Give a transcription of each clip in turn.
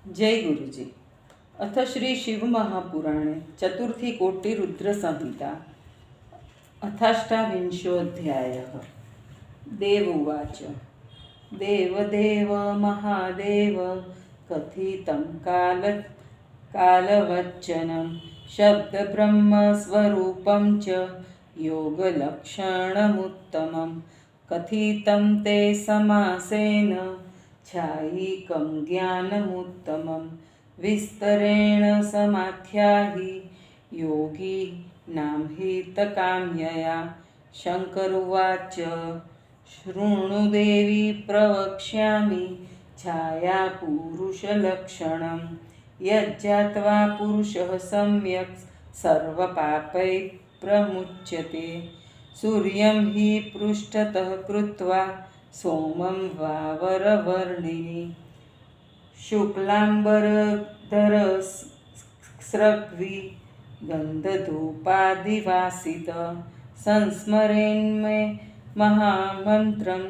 जय गुरुजी। अथ श्री शिवमहापुराणे चतुर्थी कोटि रुद्र संहिता अथाष्टाविंशोऽध्यायः। देव उवाच। देवदेव महादेव कथितं कालवच्चनं शब्दब्रह्मस्वरूपं च योगलक्षणमुत्तमं कथितं ते समासेन छायिकं ज्ञानमुत्तमं विस्तरेण समाख्याहि योगी नाम हितकाम्यया। शङ्कर उवाच। शृणु देवी प्रवक्ष्यामि छायापुरुषलक्षणं यज्जात्वा पुरुषः सम्यक् सर्वपापैः प्रमुच्यते। सूर्यं हि पृष्ठतः कृत्वा सोमं वावरवर्णिनि शुक्लाम्बरधरस्रग्वि गन्धधूपादिवासित संस्मरेन्मे महामन्त्रं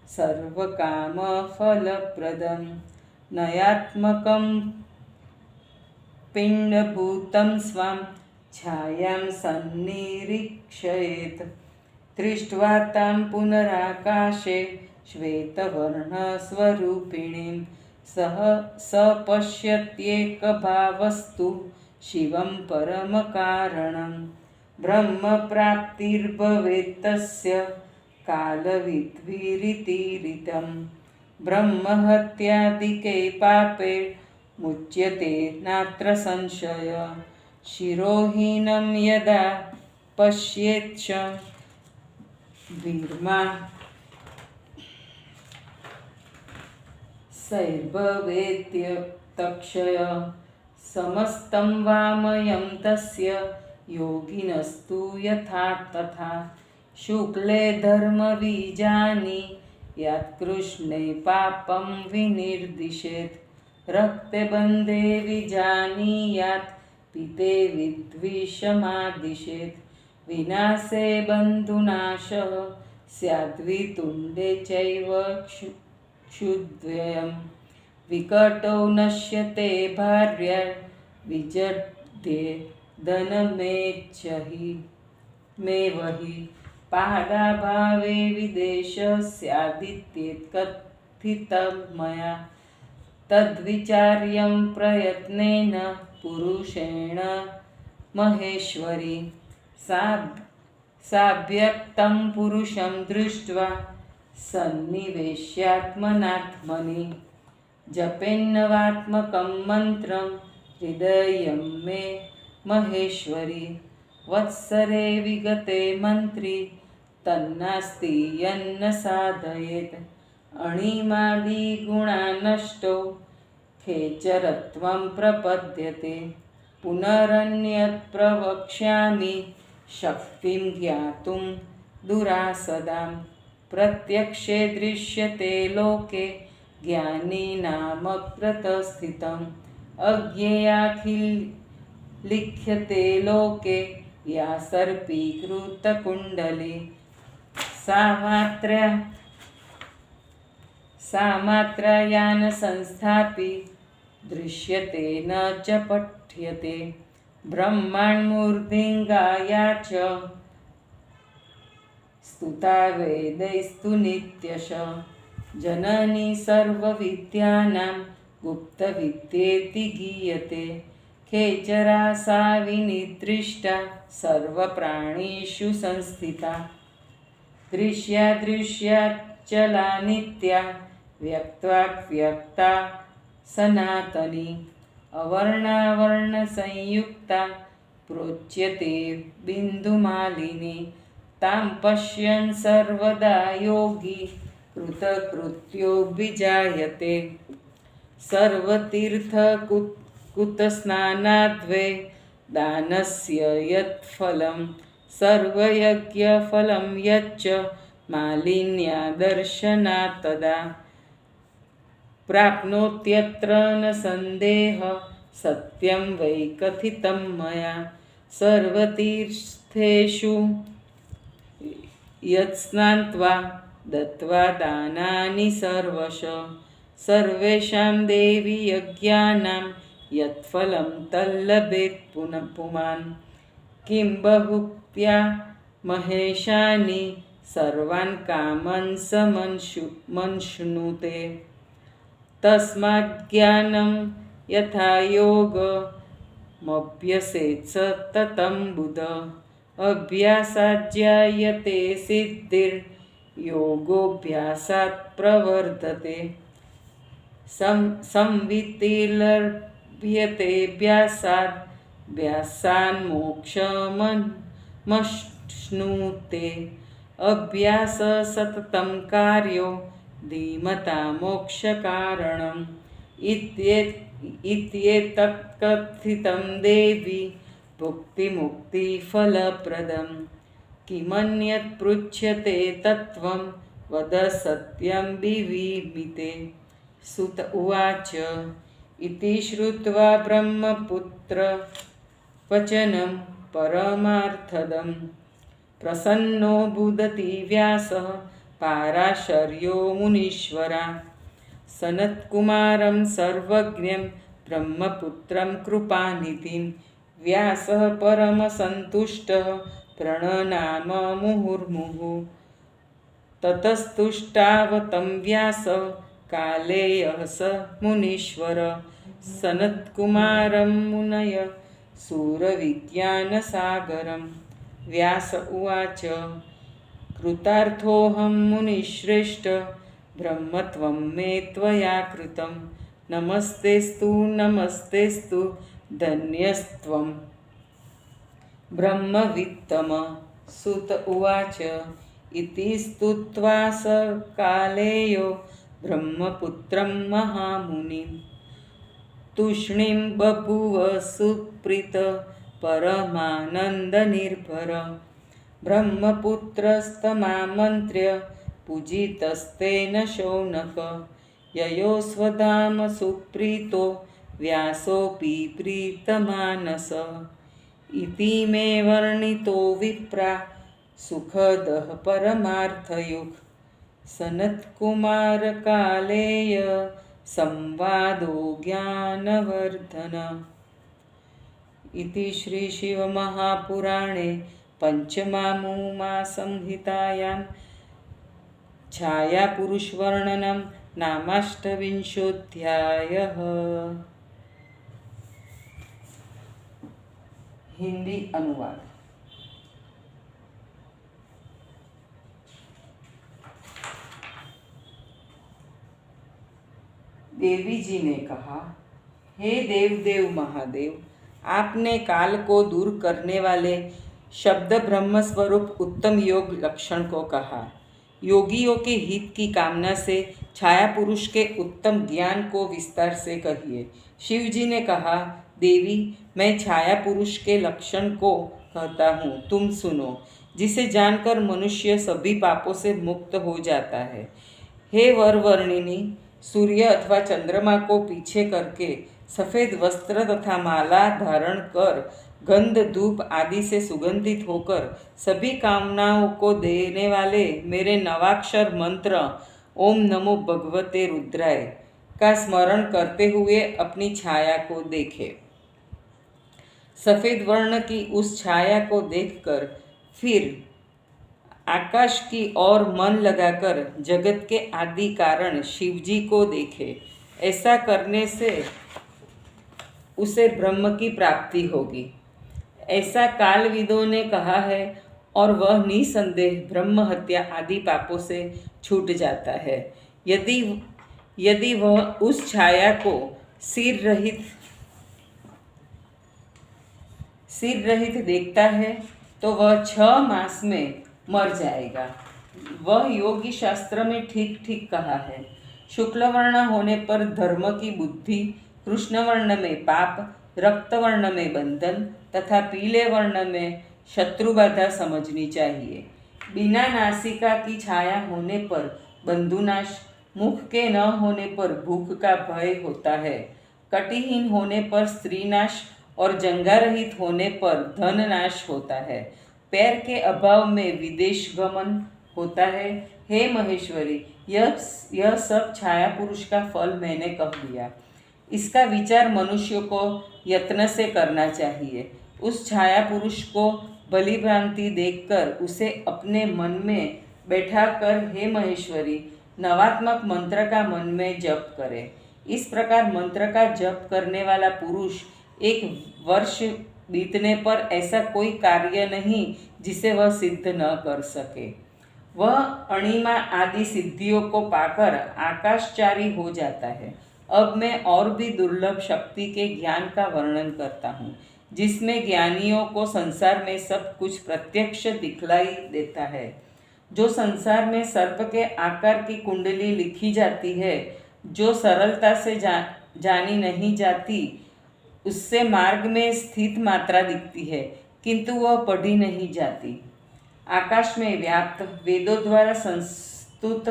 सर्वकामफलप्रदं नयात्मकं पिण्डभूतं स्वां छायां सन्निरीक्षयेत्। दृष्ट्वा तां पुनराकाशे श्वेतवर्णस्वरूपिणीं स पश्यत्येकभावस्तु शिवं परमकारणं ब्रह्मप्राप्तिर्भवेत्तस्य कालविद्विरितीरितं ब्रह्महत्यादिके पापे मुच्यते नात्र संशय। शिरोहीनं यदा पश्येच्छ वीर्मा सैर्भवेत्यतक्षय समस्तं वामयं तस्य योगिनस्तु यथा तथा। शुक्ले धर्मबीजानि यत्कृष्णे पापं विनिर्दिशेत् रक्ते बन्धे विजानीयात् पीते विद्विषमादिशेत्। विनाशे बन्धुनाशः स्याद्वितुण्डे चैव क्षुद्वयं विकटो नश्यते भार्या विजड्ये धनमेच्छहि मेवहि पादाभावे विदेशः स्यादित्येत् कथितं मया। तद्विचार्यं प्रयत्नेन पुरुषेण महेश्वरी साव्यक्तं पुरुषं दृष्ट्वा सन्निवेश्यात्मनात्मनि जपेन्नवात्मकं मन्त्रं हृदयं मे महेश्वरी। वत्सरे विगते मन्त्री तन्नास्ति यन्न साधयेत् अणिमादिगुणानष्टो खेचरत्वं प्रपद्यते। पुनरन्यत् प्रवक्ष्यामि शक्तिं ज्ञातुं दुरासदां प्रत्यक्षे दृश्यते लोके ज्ञानिनामकृतस्थितम् अज्ञेयाखिलिख्यते लोके या सर्पीकृतकुण्डली सा मात्रा या न संस्थापि दृश्यते न च पठ्यते। ब्रह्माण्डमूर्धिङ्गाया च स्तुता वेदैस्तु नित्यशः जननी सर्वविद्यानां गुप्तविद्येति गीयते। खेचरा सा विनिदृष्टा सर्वप्राणिषु संस्थिता दृश्यादृश्याचला नित्या व्यक्ताव्यक्ता सनातनी अवर्णावर्णसंयुक्ता प्रोच्यते बिन्दुमालिनी। तां पश्यन् सर्वदा योगी कृतकृत्यो विजायते। सर्वतीर्थकुतस्नानाद्वै दानस्य यत्फलं सर्वयज्ञफलं यच्च मालिन्यादर्शनात् तदा प्राप्नोत्यत्र न सन्देहः सत्यं वै कथितं मया। सर्वतीर्थेषु यत्स्नात्वा दत्त्वा दानानि सर्वश सर्वेषां देवी यज्ञानां यत्फलं तल्लभेत् पुमान् किं बहुक्त्या महेशानि सर्वान् कामान् स मन्शुनुते तस्माज्ज्ञानं यथा योगमभ्यसेत् सततं बुध अभ्यासाज्जायते सिद्धिर्योगोऽभ्यासात् प्रवर्धते संवित्तिर्लभ्यतेऽभ्यासाद् व्यासान्मोक्षमश्नुते अभ्यास सततं कार्यो धीमता मोक्षकारणम् इत्येतत्कथितं देवी भुक्तिमुक्तिफलप्रदं किमन्यत् पृच्छ्यते तत्त्वं वद सत्यं विविमिते। सुत उवाच इति श्रुत्वा ब्रह्मपुत्र वचनं परमार्थदं प्रसन्नो बुदति व्यासः पाराशर्यो मुनीश्वरा सनत्कुमारं सर्वज्ञं ब्रह्मपुत्रं कृपानिधिं व्यासः परमसन्तुष्टः प्रणनाम मुहुर्मुहुः ततस्तुष्टावतं व्यासः कालेयः स मुनीश्वर सनत्कुमारं मुनय सूरविज्ञानसागरं व्यास उवाच कृतार्थोऽहं मुनिश्रेष्ठ ब्रह्मत्वं मे त्वया कृतं नमस्तेस्तु धन्यस्त्वं ब्रह्मवित्तम। सुत उवाच इति स्तुत्वा स कालेयो ब्रह्मपुत्रं महामुनिं तूष्णीं बभूव सुप्रीत परमानन्दनिर्भर ब्रह्मपुत्रस्तमामन्त्र्य पूजितस्तेन शौनक ययो स्वधाम सुप्रीतो व्यासोऽपि प्रीतमानस इति मे वर्णितो विप्रा सुखदः परमार्थयुक् सनत्कुमारकालेय संवादो ज्ञानवर्धन। इति श्री शिवमहापुराणे पंचमामुमा संहितायां छायापुरुषवर्णनं नामाष्टविंशोऽध्यायः। हिंदी अनुवाद। देवी जी ने कहा, हे देव महादेव, आपने काल को दूर करने वाले शब्द ब्रह्म स्वरूप उत्तम योग लक्षण को कहा। योगियों के हित की कामना से छाया पुरुष के उत्तम ज्ञान को विस्तार से कहिए। शिव जी ने कहा, देवी, मैं छाया पुरुष के लक्षण को कहता हूँ, तुम सुनो, जिसे जानकर मनुष्य सभी पापों से मुक्त हो जाता है। हे वरवर्णिनी, सूर्य अथवा चंद्रमा को पीछे करके सफ़ेद वस्त्र तथा माला धारण कर गंध धूप आदि से सुगंधित होकर सभी कामनाओं को देने वाले मेरे नवाक्षर मंत्र ओम नमो भगवते रुद्राय का स्मरण करते हुए अपनी छाया को देखे। सफ़ेद वर्ण की उस छाया को देखकर फिर आकाश की ओर मन लगाकर जगत के आदि कारण शिवजी को देखे। ऐसा करने से उसे ब्रह्म की प्राप्ति होगी, ऐसा कालविदों ने कहा है, और वह निसंदेह ब्रह्म हत्या आदि पापों से छूट जाता है। यदि वह उस छाया को सिर रहित देखता है तो वह 6 मास में मर जाएगा। वह योगी शास्त्र में ठीक कहा है। शुक्ल वर्ण होने पर धर्म की बुद्धि, कृष्ण वर्ण में पाप, रक्त वर्ण में बंधन तथा पीले वर्ण में शत्रुबाधा समझनी चाहिए। बिना नासिका की छाया होने पर बंधुनाश, मुख के न होने पर भूख का भय होता है, कटिहीन होने पर स्त्रीनाश और जंगा रहित होने पर धन नाश होता है, पैर के अभाव में विदेश गमन होता है। हे महेश्वरी, यह सब छाया पुरुष का फल मैंने कह दिया। इसका विचार मनुष्य को यत्न से करना चाहिए। उस छाया पुरुष को भली भ्रांति देखकर उसे अपने मन में बैठाकर हे महेश्वरी नवात्मक मंत्र का मन में जप करे। इस प्रकार मंत्र का जप करने वाला पुरुष 1 वर्ष बीतने पर ऐसा कोई कार्य नहीं जिसे वह सिद्ध न कर सके। वह अणिमा आदि सिद्धियों को पाकर आकाशचारी हो जाता है। अब मैं और भी दुर्लभ शक्ति के ज्ञान का वर्णन करता हूँ, जिसमें ज्ञानियों को संसार में सब कुछ प्रत्यक्ष दिखलाई देता है। जो संसार में सर्प के आकार की कुंडली लिखी जाती है, जो सरलता से जानी नहीं जाती, उससे मार्ग में स्थित मात्रा दिखती है, किंतु वह पढ़ी नहीं जाती। आकाश में व्याप्त वेदों द्वारा संस्तुत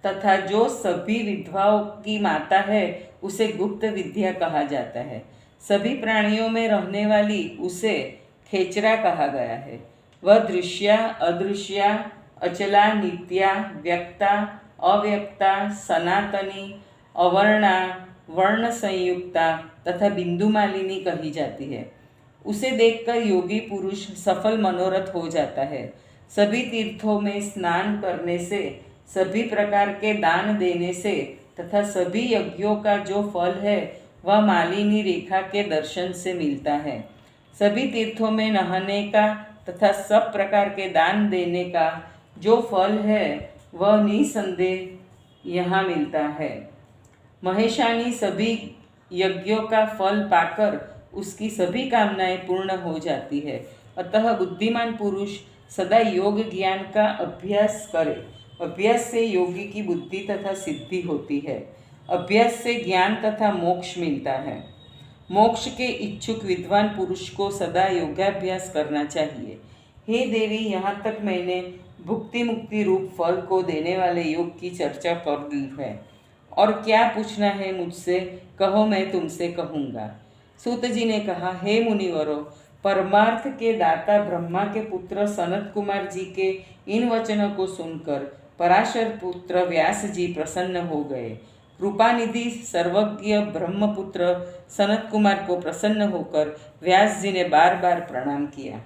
तथा जो सभी विद्वाओं की माता है, उसे गुप्त विद्या कहा जाता है। सभी प्राणियों में रहने वाली उसे खेचरा कहा गया है। वह दृश्या, अदृश्या, अचला, नित्या, व्यक्ता, अव्यक्ता, सनातनी, अवर्णा, वर्ण संयुक्ता तथा बिंदुमालिनी कही जाती है। उसे देखकर योगी पुरुष सफल मनोरथ हो जाता है। सभी तीर्थों में स्नान करने से, सभी प्रकार के दान देने से तथा सभी यज्ञों का जो फल है वह मालिनी रेखा के दर्शन से मिलता है। सभी तीर्थों में नहाने का तथा सब प्रकार के दान देने का जो फल है वह निसंदेह यहाँ मिलता है। महेशानी सभी यज्ञों का फल पाकर उसकी सभी कामनाएं पूर्ण हो जाती है। अतः बुद्धिमान पुरुष सदा योग ज्ञान का अभ्यास करे। अभ्यास से योगी की बुद्धि तथा सिद्धि होती है। अभ्यास से ज्ञान तथा मोक्ष मिलता है। मोक्ष के इच्छुक विद्वान पुरुष को सदा योगाभ्यास करना चाहिए। हे देवी, यहाँ तक मैंने भुक्ति मुक्ति रूप फल को देने वाले योग की चर्चा कर दी है, और क्या पूछना है मुझसे, कहो, मैं तुमसे कहूँगा। सूत जी ने कहा, हे मुनिवरों, परमार्थ के दाता ब्रह्मा के पुत्र सनत कुमार जी के इन वचनों को सुनकर पराशर पुत्र व्यास जी प्रसन्न हो गए। कृपानिधि सर्वज्ञ ब्रह्मपुत्र सनत कुमार को प्रसन्न होकर व्यास जी ने बार बार प्रणाम किया।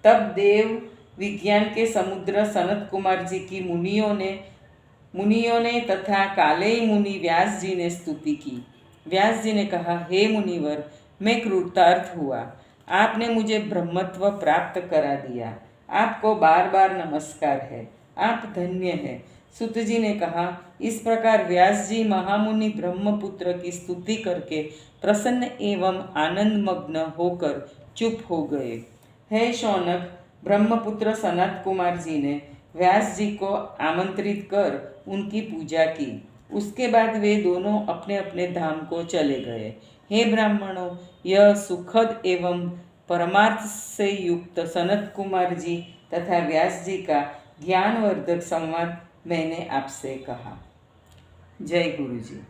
तब देव विज्ञान के समुद्र सनत कुमार जी की मुनियों ने तथा कालेय मुनि व्यास जी ने स्तुति की। व्यास जी ने कहा, हे मुनिवर, मैं कृतार्थ हुआ। आपने मुझे ब्रह्मत्व प्राप्त करा दिया। आपको बार बार नमस्कार है। आप धन्य हैं। सूत जी ने कहा, इस प्रकार व्यास जी महामुनि ब्रह्मपुत्र की स्तुति करके प्रसन्न एवं आनंदमग्न होकर चुप हो गए। हे शौनक, ब्रह्मपुत्र सनत कुमार जी ने व्यास जी को आमंत्रित कर उनकी पूजा की। उसके बाद वे दोनों अपने अपने धाम को चले गए। हे ब्राह्मणों, यह सुखद एवं परमार्थ से युक्त सनत कुमार जी तथा व्यास जी का ज्ञानवर्धक संवाद मैंने आपसे कहा। जय गुरु जी।